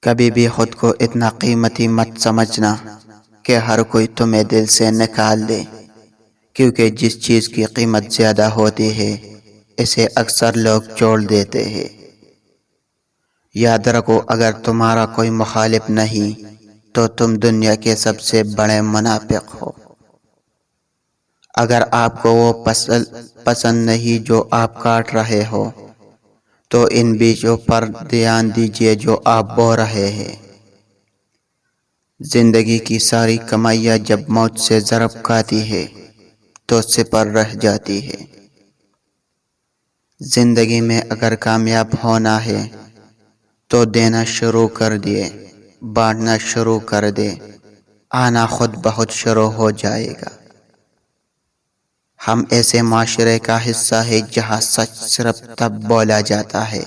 کبھی بھی خود کو اتنا قیمتی مت سمجھنا کہ ہر کوئی تمہیں دل سے نکال دے، کیونکہ جس چیز کی قیمت زیادہ ہوتی ہے اسے اکثر لوگ چھوڑ دیتے ہیں۔ یاد رکھو، اگر تمہارا کوئی مخالف نہیں تو تم دنیا کے سب سے بڑے منافق ہو۔ اگر آپ کو وہ پسند نہیں جو آپ کاٹ رہے ہو تو ان بیجوں پر دھیان دیجیے جو آپ بو رہے ہیں۔ زندگی کی ساری کمائیاں جب موت سے ضرب کھاتی ہے تو صفر رہ جاتی ہے۔ زندگی میں اگر کامیاب ہونا ہے تو دینا شروع کر دیے، بانٹنا شروع کر دے، آنا خود بہت شروع ہو جائے گا۔ ہم ایسے معاشرے کا حصہ ہے جہاں سچ صرف تب بولا جاتا ہے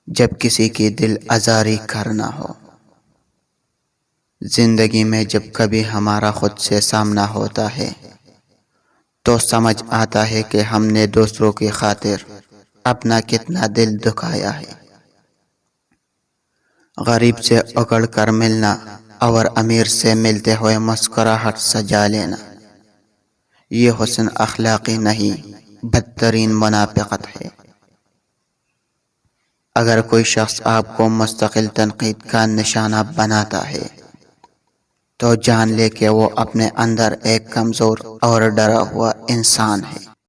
جب کسی کی دل آزاری کرنا ہو۔ زندگی میں جب کبھی ہمارا خود سے سامنا ہوتا ہے تو سمجھ آتا ہے کہ ہم نے دوسروں کی خاطر اپنا کتنا دل دکھایا ہے۔ غریب سے اکڑ کر ملنا اور امیر سے ملتے ہوئے مسکراہٹ سجا لینا، یہ حسن اخلاقی نہیں، بدترین منافقت ہے۔ اگر کوئی شخص آپ کو مستقل تنقید کا نشانہ بناتا ہے تو جان لے کہ وہ اپنے اندر ایک کمزور اور ڈرا ہوا انسان ہے۔